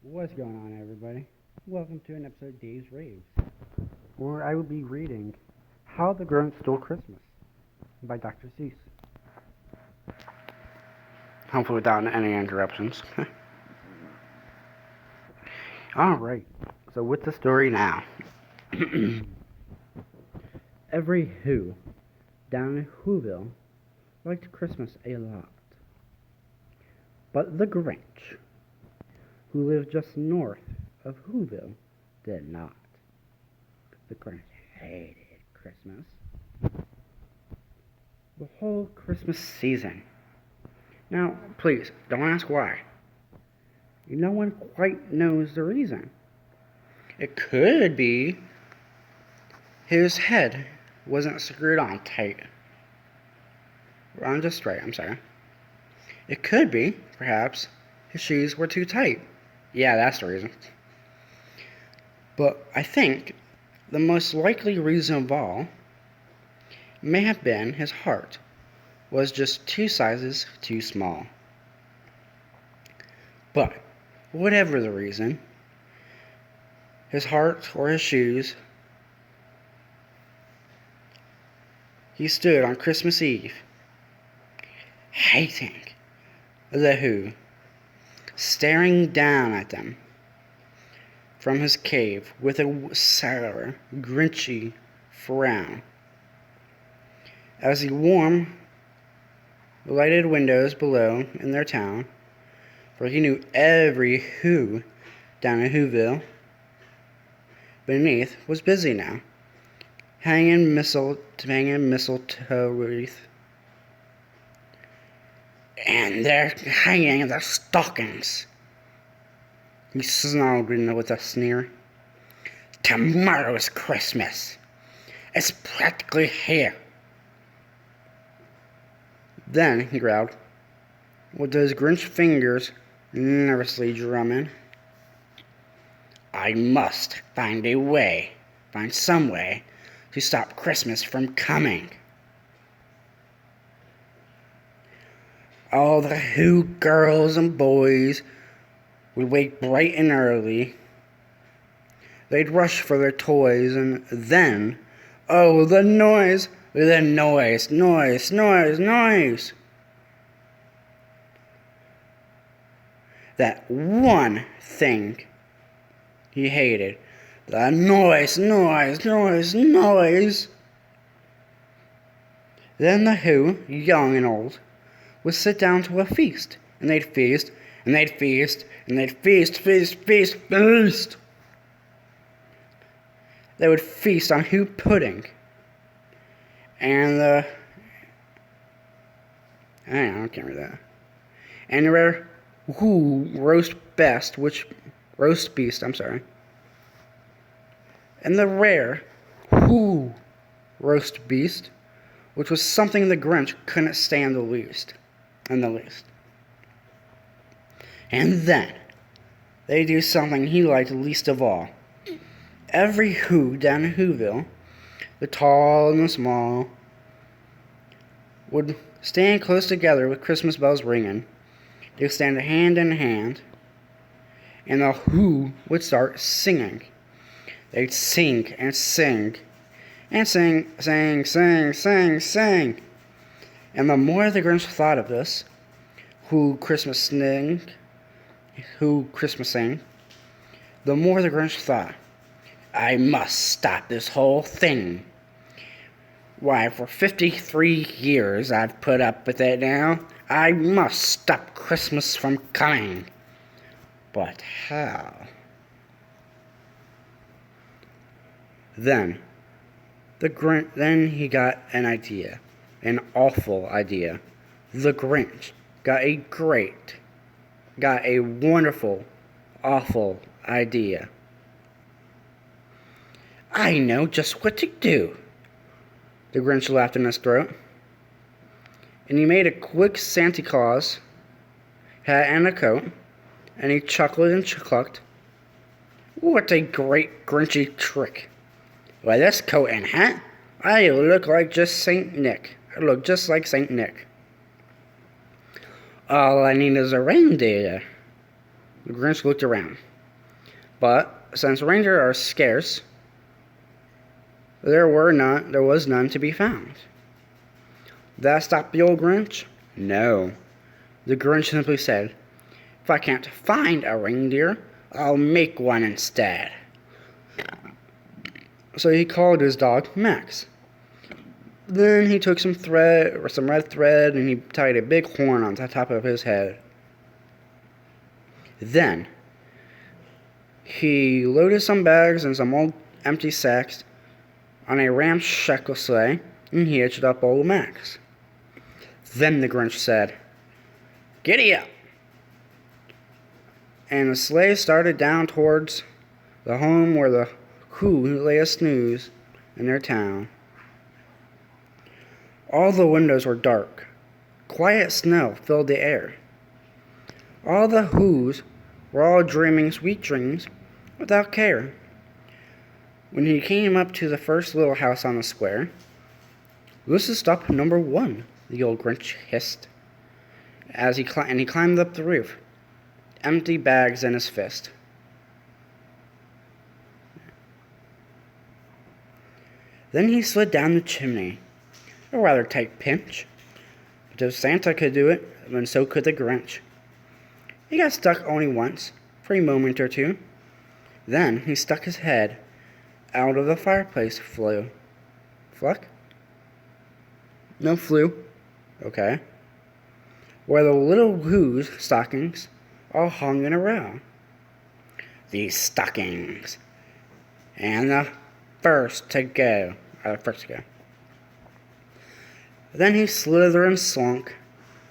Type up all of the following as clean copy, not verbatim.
What's going on, everybody? Welcome to an episode of Daves-Raves, where I will be reading How the Grinch Stole Christmas by Dr. Seuss. Hopefully without any interruptions. Alright, so with the story now. Every Who down in Whoville liked Christmas a lot. But the Grinch, who lived just north of Whoville, did not. The Grinch hated Christmas. The whole Christmas season. Now, please, don't ask why. No one quite knows the reason. It could be his head wasn't screwed on tight. On just straight, I'm sorry. It could be, perhaps, his shoes were too tight. Yeah, that's the reason. But I think the most likely reason of all may have been his heart was just 2 sizes too small. But whatever the reason, his heart or his shoes, he stood on Christmas Eve, hating the Who, staring down at them from his cave with a sour, grinchy frown as he warmed the lighted windows below in their town, for he knew every Who down in Whoville beneath was busy now, hanging mistletoe wreath, and they're hanging their stockings. He snarled with a sneer. Tomorrow's Christmas. It's practically here. Then he growled, with his Grinch fingers nervously drumming. I must find some way to stop Christmas from coming. All the Who girls and boys would wake bright and early. They'd rush for their toys, and then, oh, the noise! Noise. That one thing he hated. The noise. Then the Who, young and old, would sit down to a feast, and they'd feast. They would feast on Who pudding, and I can't read that. And the rare Who roast beast, and the rare Who roast beast, which was something the Grinch couldn't stand the least. And then they do something he liked least of all. Every Who down in Whoville, the tall and the small, would stand close together with Christmas bells ringing. They'd stand hand in hand, and the Who would start singing. They'd sing. And the more the Grinch thought of this, Who Christmas sang, the more the Grinch thought, I must stop this whole thing. Why, for 53 years I've put up with it now. I must stop Christmas from coming. But how? Then he got an idea. An awful idea. The Grinch got a wonderful, awful idea. I know just what to do. The Grinch laughed in his throat. And he made a quick Santa Claus hat and a coat, and he chuckled and clucked. What a great Grinchy trick. Why, this coat and hat, I look like Saint Nick. All I need is a reindeer. The Grinch looked around. But since reindeer are scarce, there was none to be found. That stop the old Grinch? No. The Grinch simply said, "If I can't find a reindeer, I'll make one instead." So he called his dog Max. Then he took some thread, or some red thread, and he tied a big horn on the top of his head. Then he loaded some bags and some old empty sacks on a ramshackle sleigh, and he hitched up old Max. Then the Grinch said, "Giddy up!" And the sleigh started down towards the home where the Who lay a snooze in their town. All the windows were dark. Quiet snow filled the air. All the Who's were all dreaming sweet dreams without care. When he came up to the first little house on the square, "This is stop number 1, the old Grinch hissed, as he climbed up the roof, empty bags in his fist. Then he slid down the chimney, a rather tight pinch. But if Santa could do it, then so could the Grinch. He got stuck only once, for a moment or two. Then he stuck his head out of the fireplace. Fluck? No, flew. Okay. Where the little Who's stockings all hung in a row. These stockings. And the first to go. Then he slithered and slunk,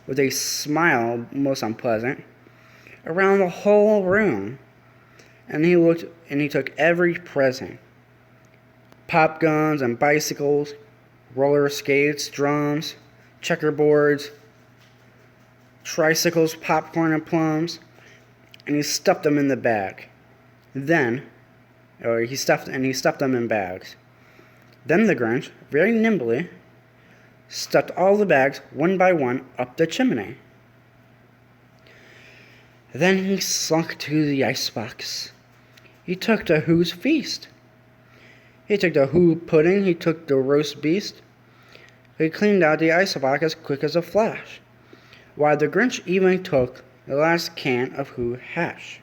with a smile most unpleasant, around the whole room. And he took every present. Pop guns and bicycles, roller skates, drums, checkerboards, tricycles, popcorn, and plums, and he stuffed them in the bag. He stuffed them in bags. Then the Grinch, very nimbly, stuffed all the bags one by one up the chimney. Then he slunk to the icebox. He took the Who's feast. He took the Who pudding, he took the roast beast. He cleaned out the icebox as quick as a flash, while the Grinch even took the last can of Who hash.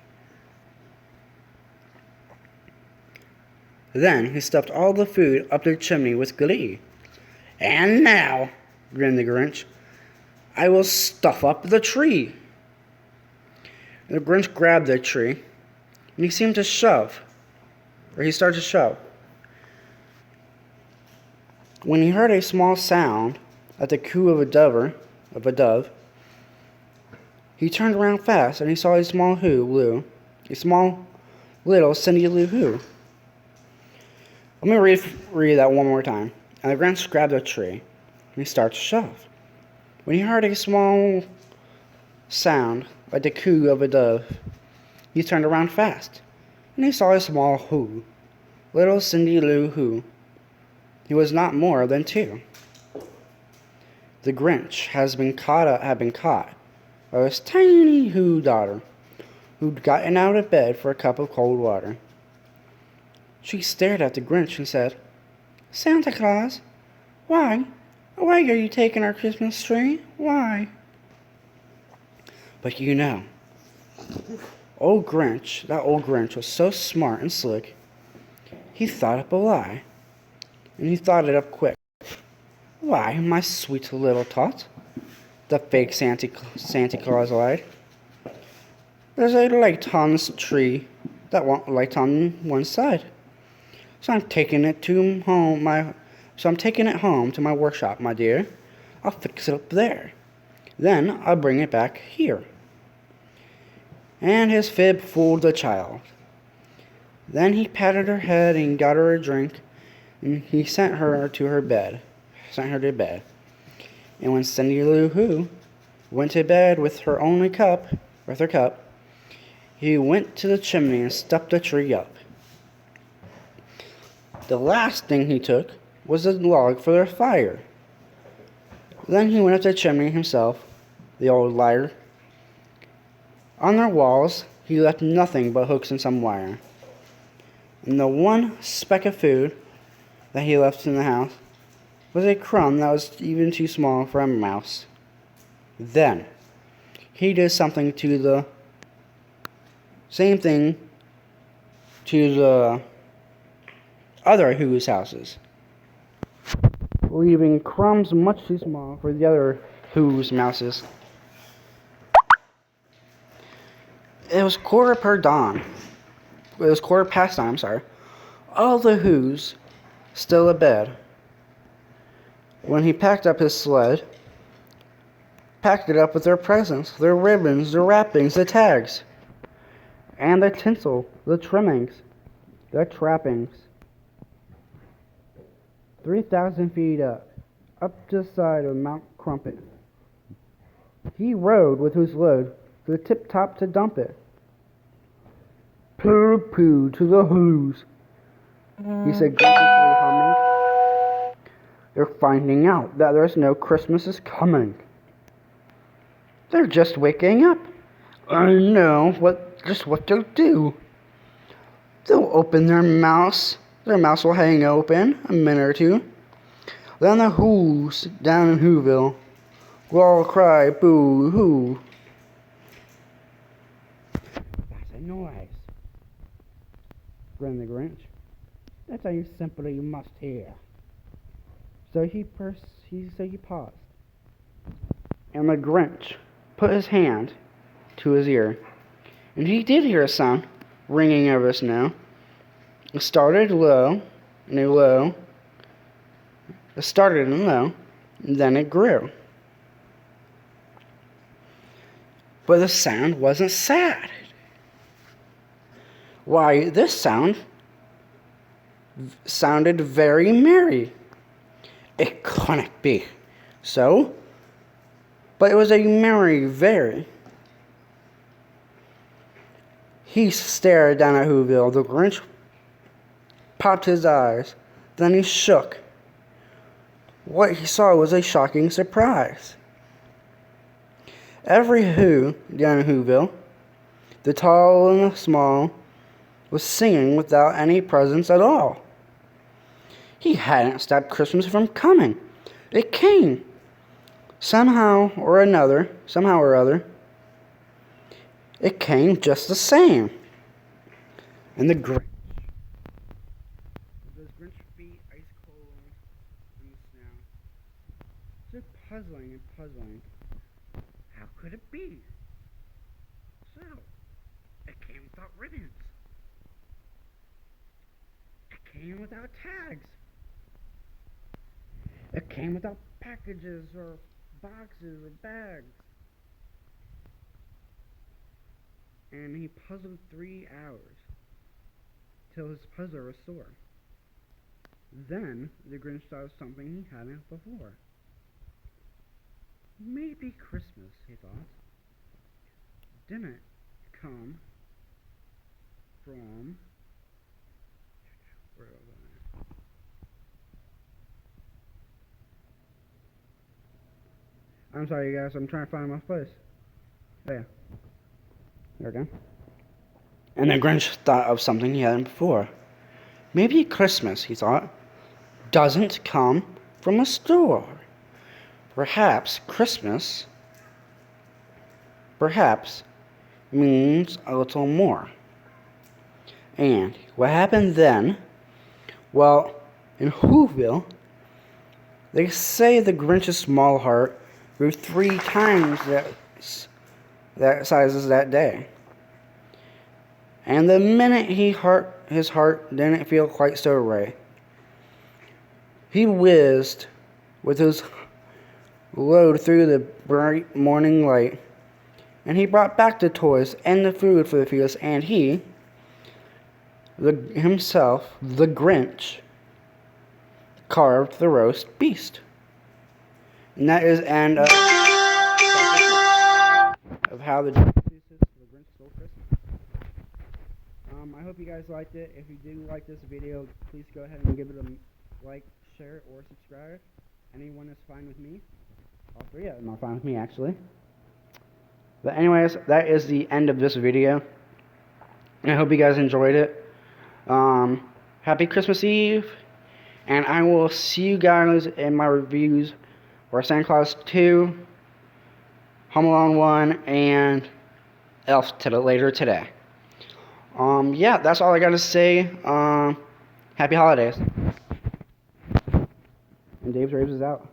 Then he stuffed all the food up the chimney with glee. "And now," grinned the Grinch, "I will stuff up the tree." The Grinch grabbed the tree, and he started to shove. When he heard a small sound, like the coo of a dove, he turned around fast, and he saw a small little Cindy Lou Who. Let me read that one more time. And the Grinch grabbed a tree, and he started to shove. When he heard a small sound, like the coo of a dove, he turned around fast, and he saw a small Who, little Cindy Lou Who. He was not more than 2. The Grinch had been caught by his tiny Who daughter, who'd gotten out of bed for a cup of cold water. She stared at the Grinch and said, "Santa Claus, why are you taking our Christmas tree? Why?" But that old Grinch was so smart and slick, he thought up a lie, and he thought it up quick. "Why, my sweet little tot," the fake Santa Claus lied, "there's a light on this tree that won't light on one side. So I'm taking it home to my workshop, my dear. I'll fix it up there. Then I'll bring it back here." And his fib fooled the child. Then he patted her head and got her a drink, and he sent her to bed. And when Cindy Lou Who went to bed with her cup, he went to the chimney and stuffed the tree up. The last thing he took was a log for their fire. Then he went up the chimney himself, the old liar. On their walls he left nothing but hooks and some wire. And the one speck of food that he left in the house was a crumb that was even too small for a mouse. Then he did something to the same thing to the other Who's houses, leaving crumbs much too small for the other Who's mouses. It was quarter past dawn, sorry. All the Who's still abed. When he packed up his sled, packed it up with their presents, their ribbons, their wrappings, the tags, and the tinsel, the trimmings, the trappings. 3,000 feet up to the side of Mount Crumpet. He rode with his load to the tip-top to dump it. Pooh-pooh to the Who's, he said graciously humming. They're finding out that there's no Christmas is coming. They're just waking up. I know just what they'll do. They'll open their mouths. Their mouths will hang open a minute or two. Then the Who's down in Whoville will all cry boo-hoo. That's a noise, grinned the Grinch. That's how you simply must hear. So he paused, and the Grinch put his hand to his ear, and he did hear a sound ringing over the snow. It started low, and then it grew. But the sound wasn't sad. Why, this sounded very merry. It couldn't be so, but it was a very. He stared down at Whoville. The Grinch popped his eyes. Then he shook. What he saw was a shocking surprise. Every Who down in Whoville, the tall and the small, was singing without any presents at all. He hadn't stopped Christmas from coming. It came. Somehow or other. It came just the same. And the Grinch, with those Grinch feet ice cold in the snow, stood puzzling. How could it be? So, it came without ribbons. It came without tags. It came without packages or boxes or bags. And he puzzled 3 hours till his puzzle was sore. Then the Grinch thought of something he hadn't before. Maybe Christmas, he thought, didn't come from... Where was I? I'm sorry, you guys. I'm trying to find my place. Oh, yeah. There we go. And the Grinch thought of something he hadn't before. Maybe Christmas, he thought, doesn't come from a store. Perhaps Christmas means a little more. And what happened then? Well, in Whoville, they say the Grinch's small heart grew 3 times that sizes that day. And the minute his heart didn't feel quite so right, he whizzed with his load through the bright morning light, and he brought back the toys and the food for the feast, and he, himself, the Grinch, carved the roast beast. And that is the end of how the Grinch stole Christmas. I hope you guys liked it. If you do like this video, please go ahead and give it a like, share, or subscribe. Anyone is fine with me. All 3 of them are fine with me, actually. But anyways, that is the end of this video. I hope you guys enjoyed it. Happy Christmas Eve, and I will see you guys in my reviews for Santa Claus 2, Home Alone 1, and Elf later today. Yeah, that's all I gotta say. Happy holidays. And Daves-Raves is out.